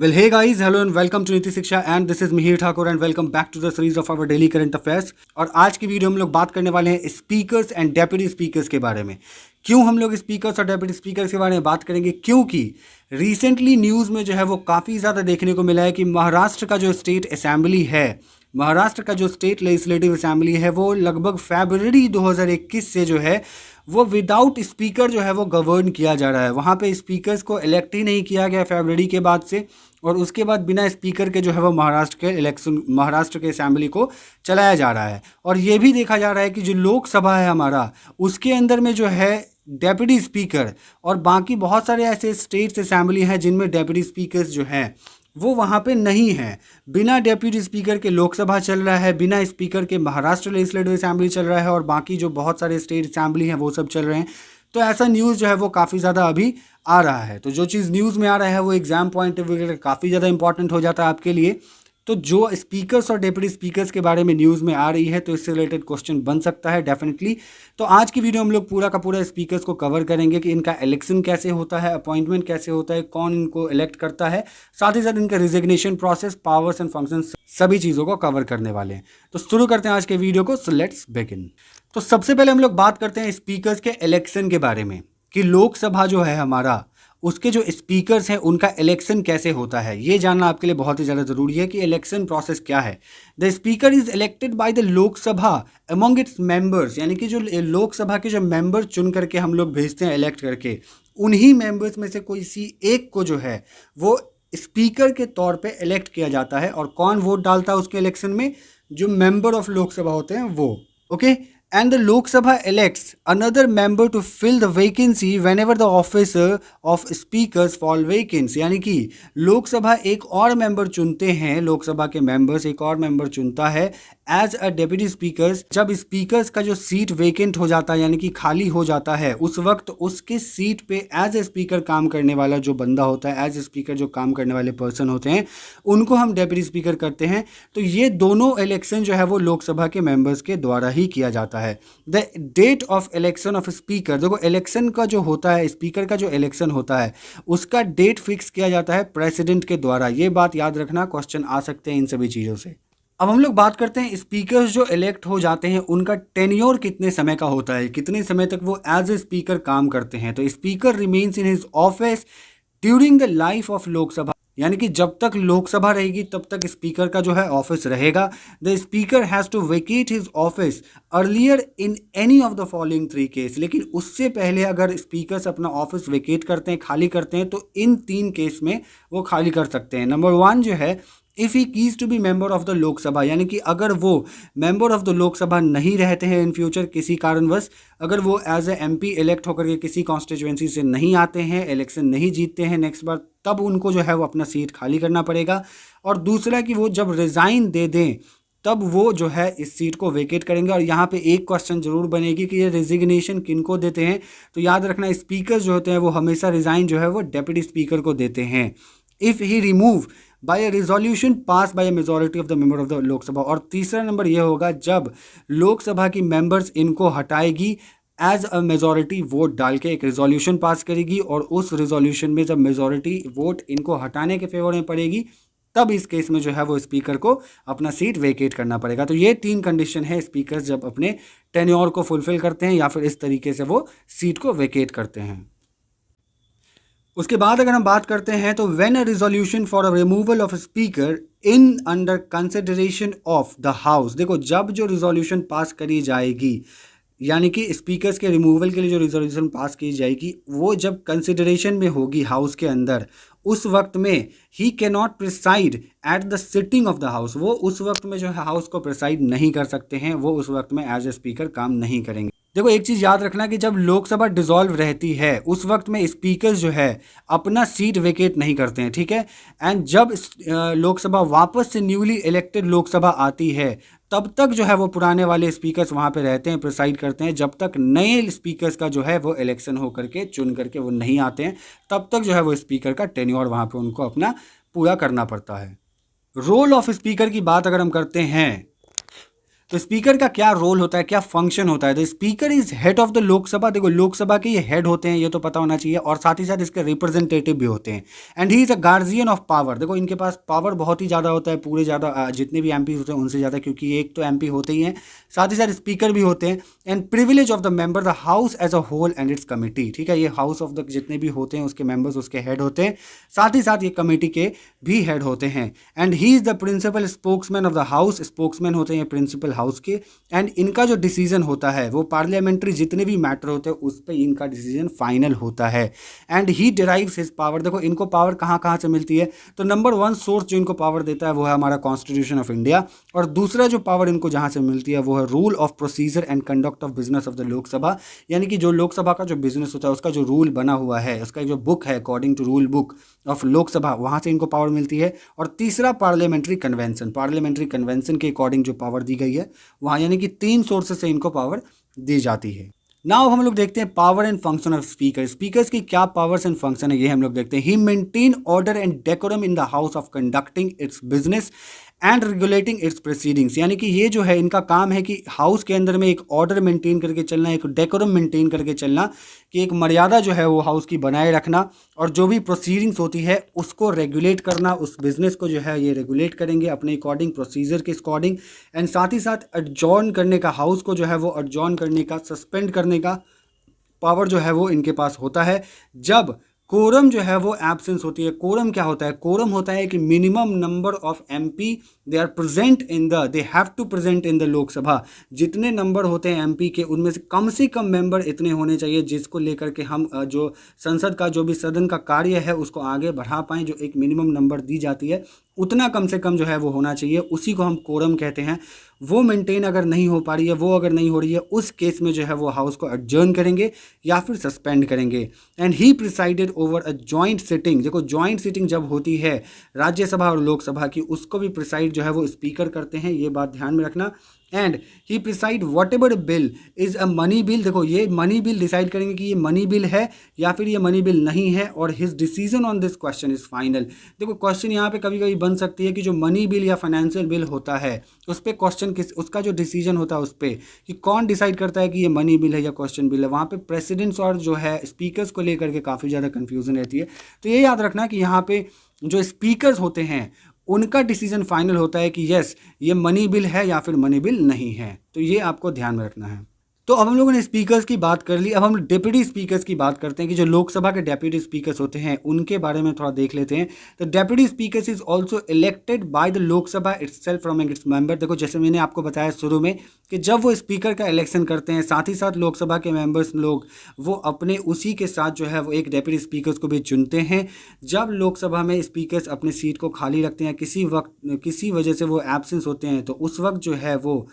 Well, hey guys, hello and welcome to नीति शिक्षा and this is Mihir Thakur and welcome back to the series of our daily current affairs। और आज की video हम लोग बात करने वाले हैं स्पीकर्स एंड डेप्यूटी स्पीकर्स के बारे में। क्यों हम लोग स्पीकर्स और डेप्यूटी स्पीकर्स के बारे में बात करेंगे? क्योंकि रिसेंटली न्यूज़ में जो है वो काफ़ी ज़्यादा देखने को मिला है कि महाराष्ट्र का जो स्टेट असेंबली है, महाराष्ट्र का जो स्टेट लेजिस्लेटिव असेंबली है, वो लगभग फरवरी 2021 से जो है वो विदाउट स्पीकर जो है वो गवर्न किया जा रहा है। वहाँ पे स्पीकर्स को इलेक्ट ही नहीं किया गया फरवरी के बाद से, और उसके बाद बिना स्पीकर के जो है वो महाराष्ट्र के असेंबली को चलाया जा रहा है। और ये भी देखा जा रहा है कि जो लोकसभा है हमारा, उसके अंदर में जो है डेप्यूटी स्पीकर और बाकी बहुत सारे ऐसे स्टेट्स असेंबली हैं जिनमें डेप्यूटी स्पीकर्स जो हैं वो वहाँ पे नहीं है। बिना डेप्यूटी स्पीकर के लोकसभा चल रहा है, बिना स्पीकर के महाराष्ट्र लेजिस्लेटिव असेंबली चल रहा है, और बाकी जो बहुत सारे स्टेट असेंबली हैं वो सब चल रहे हैं। तो ऐसा न्यूज़ जो है वो काफ़ी ज़्यादा अभी आ रहा है। तो जो चीज़ न्यूज़ में आ रहा है वो एग्जाम पॉइंट ऑफ व्यू काफ़ी ज़्यादा इंपॉर्टेंट हो जाता है आपके लिए। तो जो स्पीकर्स और डेप्यूटी स्पीकर्स के बारे में न्यूज़ में आ रही है, तो इससे रिलेटेड क्वेश्चन बन सकता है डेफिनेटली। तो आज की वीडियो हम लोग पूरा का पूरा स्पीकर्स को कवर करेंगे कि इनका इलेक्शन कैसे होता है, अपॉइंटमेंट कैसे होता है, कौन इनको इलेक्ट करता है, साथ ही साथ इनका resignation process, powers and functions, सभी चीज़ों को कवर करने वाले हैं। तो शुरू करते हैं आज के वीडियो को। So let's begin. तो सबसे पहले हम लोग बात करते हैं स्पीकर्स के इलेक्शन के बारे में कि लोकसभा जो है हमारा, उसके जो स्पीकर्स हैं उनका इलेक्शन कैसे होता है। ये जानना आपके लिए बहुत ही ज़्यादा ज़रूरी है कि इलेक्शन प्रोसेस क्या है। The speaker is elected by the Lok Sabha among its members, यानी कि जो लोकसभा के जो मेंबर चुन करके हम लोग भेजते हैं इलेक्ट करके, उन्हीं मेंबर्स में से कोई सी एक को जो है वो स्पीकर के तौर पे इलेक्ट किया जाता है। और कौन वोट डालता है उसके इलेक्शन में? जो मेंबर ऑफ लोकसभा होते हैं वो। Okay, and the Lok Sabha elects another member to fill the vacancy whenever the office of speakers fall vacant। यानी कि लोकसभा एक और मेंबर चुनते हैं, लोकसभा के मेंबर्स एक और मेंबर चुनता है एज अ डेप्यूटी स्पीकर्स। जब स्पीकर्स का जो सीट वेकेंट हो जाता है, यानी कि खाली हो जाता है, उस वक्त उसके सीट पे एज ए स्पीकर काम करने वाला जो बंदा होता है, एज ए स्पीकर जो काम करने वाले पर्सन होते हैं, उनको हम डेप्यूटी स्पीकर करते हैं। तो ये दोनों इलेक्शन जो है वो लोकसभा के मेंबर्स के द्वारा ही किया जाता है। The date of election of speaker, देखो इलेक्शन का जो होता है, स्पीकर का जो इलेक्शन होता है, उसका डेट फिक्स किया जाता है प्रेसिडेंट के द्वारा। ये बात याद रखना, क्वेश्चन आ सकते हैं इन सभी चीज़ों से। अब हम लोग बात करते हैं स्पीकर्स जो इलेक्ट हो जाते हैं उनका टेन्योर कितने समय का होता है, कितने समय तक वो एज ए स्पीकर काम करते हैं। तो speaker remains in his office during the life of Lok Sabha, यानी कि जब तक लोकसभा रहेगी तब तक स्पीकर का जो है ऑफिस रहेगा। The speaker has to vacate his office earlier in any of the following 3 case. लेकिन उससे पहले अगर स्पीकर्स अपना ऑफिस वेकेट करते हैं, खाली करते हैं, तो इन 3 केस में वो खाली कर सकते हैं। नंबर 1 जो है, if he keys to be member of the Lok Sabha, यानी कि अगर वो मेंबर ऑफ द लोकसभा नहीं रहते हैं इन फ्यूचर किसी कारणवश, अगर वो एज ए एमपी इलेक्ट होकर के किसी कॉन्स्टिट्यूएंसी से नहीं आते हैं, इलेक्शन नहीं जीतते हैं नेक्स्ट बार, तब उनको जो है वो अपना सीट खाली करना पड़ेगा। और दूसरा कि वो जब रिज़ाइन दे दें तब वो जो है इस सीट को वेकेट करेंगे। और यहाँ पे एक क्वेश्चन जरूर बनेगी कि ये रिजिग्नेशन किनको देते हैं, तो याद रखना स्पीकर जो होते हैं वो हमेशा रिज़ाइन जो है वो डेप्यूटी स्पीकर को देते हैं। If he remove by a resolution pass bye a majority of the member of the Lok Sabha. और तीसरा नंबर ये होगा जब लोकसभा की मेंबर्स इनको हटाएगी एज अ मेजॉरिटी वोट डाल के एक रिजोल्यूशन पास करेगी, और उस रिजोल्यूशन में जब मेजॉरिटी वोट इनको हटाने के फेवर में पड़ेगी, तब इस केस में जो है वो स्पीकर को अपना सीट वेकेट करना पड़ेगा। तो ये 3 कंडीशन है स्पीकर जब अपने टेन्योर को फुलफिल करते हैं या फिर इस तरीके से वो सीट को वेकेट करते हैं। उसके बाद अगर हम बात करते हैं तो when a resolution for a removal of speaker in under consideration of the house, देखो जब जो रिजोल्यूशन पास करी जाएगी, यानी कि स्पीकर्स के रिमूवल के लिए जो रिजोल्यूशन पास की जाएगी, वो जब कंसिडरेशन में होगी हाउस के अंदर, उस वक्त में he can not preside at the sitting of the house, वो उस वक्त में जो है हाउस को प्रिसाइड नहीं कर सकते हैं, वो उस वक्त में एज ए स्पीकर काम नहीं करेंगे। देखो एक चीज़ याद रखना कि जब लोकसभा डिसॉल्व रहती है उस वक्त में स्पीकर्स जो है अपना सीट वेकेट नहीं करते हैं, ठीक है। एंड जब लोकसभा वापस से न्यूली इलेक्टेड लोकसभा आती है, तब तक जो है वो पुराने वाले स्पीकर्स वहाँ पे रहते हैं, प्रिसाइड करते हैं। जब तक नए स्पीकर्स का जो है वो इलेक्शन हो करके चुन करके वो नहीं आते हैं, तब तक जो है वो स्पीकर का टेन्योर वहाँ पे उनको अपना पूरा करना पड़ता है। रोल ऑफ स्पीकर की बात अगर हम करते हैं तो स्पीकर का क्या रोल होता है, क्या फंक्शन होता है? The speaker is head of the Lok Sabha. देखो लोकसभा के ये हेड होते हैं, ये तो पता होना चाहिए, और साथ ही साथ इसके रिप्रेजेंटेटिव भी होते हैं। And he is a guardian of power. देखो इनके पास पावर बहुत ही ज़्यादा होता है, पूरे ज़्यादा जितने भी एमपी होते हैं उनसे ज़्यादा, क्योंकि एक तो एमपी होते ही हैं, साथ ही साथ स्पीकर भी होते हैं। And privilege of the member the house as a whole and its committee. ठीक है, ये हाउस ऑफ द जितने भी होते हैं उसके मेंबर्स उसके हेड होते हैं, साथ ही साथ ये कमेटी के भी हेड होते हैं। And he is the principal spokesman of the house. Spokesman होते हैं प्रिंसिपल हाउस के। एंड इनका जो डिसीजन होता है वो पार्लियामेंट्री जितने भी मैटर होते हैं उस पर इनका डिसीजन फाइनल होता है। And he derives his power. देखो इनको पावर कहाँ कहाँ से मिलती है, तो नंबर 1 सोर्स जो इनको पावर देता है वो है हमारा कॉन्स्टिट्यूशन ऑफ इंडिया, और दूसरा जो पावर इनको जहाँ से मिलती है वो है rule of procedure and conduct of business of the Lok Sabha. यानी कि जो लोकसभा का जो बिजनेस होता है उसका जो रूल बना हुआ है, उसका जो बुक है according to rule book of Lok Sabha, वहाँ से इनको पावर मिलती है। और तीसरा पार्लियामेंट्री कन्वेंशन, पार्लियामेंट्री कन्वेंशन के अकॉर्डिंग जो पावर दी गई है वहाँ, यानी कि 3 सोर्सेस से इनको पावर दी जाती है। नाउ हम लोग देखते हैं power and function of speaker. Speakers की क्या पावर्स एंड फंक्शन है ये हम लोग देखते हैं। He maintain order and decorum in the house of conducting its business and regulating its proceedings. यानी कि ये जो है इनका काम है कि हाउस के अंदर में एक ऑर्डर मेंटेन करके चलना, एक डेकोरम मेंटेन करके चलना, कि एक मर्यादा जो है वो हाउस की बनाए रखना, और जो भी प्रोसीडिंग्स होती है उसको रेगुलेट करना, उस बिजनेस को जो है ये रेगुलेट करेंगे अपने अकॉर्डिंग, प्रोसीजर के अकॉर्डिंग। एंड साथ ही साथ एडजॉर्न करने का, हाउस को जो है वो एडजॉर्न करने का, सस्पेंड करने का पावर जो है वो इनके पास होता है। जब कोरम जो है वो एब्सेंस होती है। कोरम क्या होता है? कोरम होता है कि minimum number of MP they are present in the, they have to present in the Lok Sabha. जितने नंबर होते हैं एमपी के उनमें से कम मेंबर इतने होने चाहिए जिसको लेकर के हम जो संसद का, जो भी सदन का कार्य है उसको आगे बढ़ा पाएँ। जो एक मिनिमम नंबर दी जाती है उतना कम से कम जो है वो होना चाहिए, उसी को हम कोरम कहते हैं। वो मेंटेन अगर नहीं हो पा रही है, वो अगर नहीं हो रही है, उस केस में जो है वो हाउस को एडजर्न करेंगे या फिर सस्पेंड करेंगे। And he presided over a joint sitting. देखो जॉइंट सिटिंग जब होती है राज्यसभा और लोकसभा की, उसको भी प्रिसाइड जो है वो स्पीकर करते हैं, ये बात ध्यान में रखना। And he preside what ever bill is a money bill. देखो ये मनी बिल डिसाइड करेंगे कि ये मनी बिल है या फिर ये मनी बिल नहीं है, और his decision on this question is final. देखो क्वेश्चन यहाँ पे कभी कभी बन सकती है कि जो मनी बिल या फाइनेंशियल बिल होता है उस पर क्वेश्चन किस, उसका जो डिसीजन होता है उस पर कि कौन डिसाइड करता है कि ये मनी बिल है या क्वेश्चन बिल है, वहाँ पे प्रेसिडेंट्स और जो है स्पीकर्स को लेकर के काफ़ी ज़्यादा कन्फ्यूजन रहती है। तो ये याद रखना कि यहाँ पे जो स्पीकर्स होते हैं उनका डिसीजन फाइनल होता है कि यस ये मनी बिल है या फिर मनी बिल नहीं है। तो ये आपको ध्यान में रखना है। तो अब हम लोगों ने स्पीकर्स की बात कर ली, अब हम डेप्यूटी स्पीकर्स की बात करते हैं कि जो लोकसभा के डेप्यूटी स्पीकर्स होते हैं उनके बारे में थोड़ा देख लेते हैं। तो deputy speakers is also elected by the Lok Sabha itself from its member. देखो जैसे मैंने आपको बताया शुरू में कि जब वो स्पीकर का इलेक्शन करते हैं, साथ ही साथ लोकसभा के मेंबर्स लोग वो अपने उसी के साथ जो है वो एक डेप्यूटी स्पीकर्स को भी चुनते हैं। जब लोकसभा में स्पीकर्स अपनी सीट को खाली रखते हैं, किसी वक्त किसी वजह से वो एब्सेंस होते हैं, तो उस वक्त जो है वो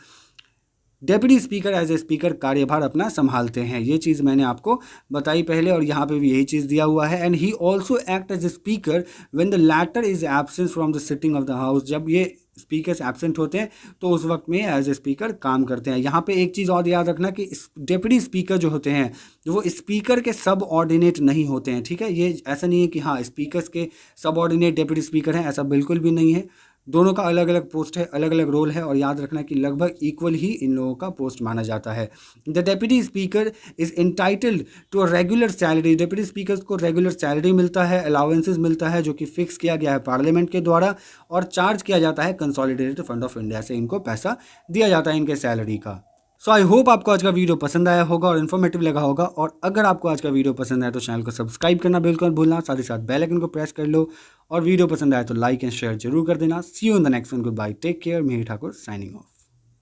deputy speaker as a speaker कार्यभार अपना संभालते हैं। ये चीज़ मैंने आपको बताई पहले, और यहाँ पे भी यही चीज़ दिया हुआ है। And he also act as a speaker when the latter is absent from the sitting of the house. जब ये स्पीकर्स एब्सेंट होते हैं तो उस वक्त में एज ए स्पीकर काम करते हैं। यहाँ पे एक चीज़ और याद रखना कि डेप्यूटी स्पीकर जो होते हैं वो स्पीकर के सब ऑर्डिनेट नहीं होते हैं। ठीक है, ये ऐसा नहीं है कि हाँ स्पीकर्स के सब ऑर्डिनेट डेप्यूटी स्पीकर हैं, ऐसा बिल्कुल भी नहीं है। दोनों का अलग अलग पोस्ट है, अलग अलग रोल है, और याद रखना कि लगभग इक्वल ही इन लोगों का पोस्ट माना जाता है। The deputy speaker is entitled to a regular salary. Deputy speaker को रेगुलर सैलरी मिलता है, अलाउंसेस मिलता है जो कि फिक्स किया गया है पार्लियामेंट के द्वारा, और चार्ज किया जाता है कंसोलिडेटेड फंड ऑफ इंडिया से इनको पैसा दिया जाता है इनके सैलरी का। सो आई होप आपको आज का वीडियो पसंद आया होगा और इन्फॉर्मेटिव लगा होगा। और अगर आपको आज का वीडियो पसंद आया तो चैनल को सब्सक्राइब करना बिल्कुल भूलना, साथ ही साथ बेल आइकन को प्रेस कर लो, और वीडियो पसंद आया तो लाइक एंड शेयर जरूर कर देना। See you in the next one, goodbye, take care. Mihir Thakur signing of.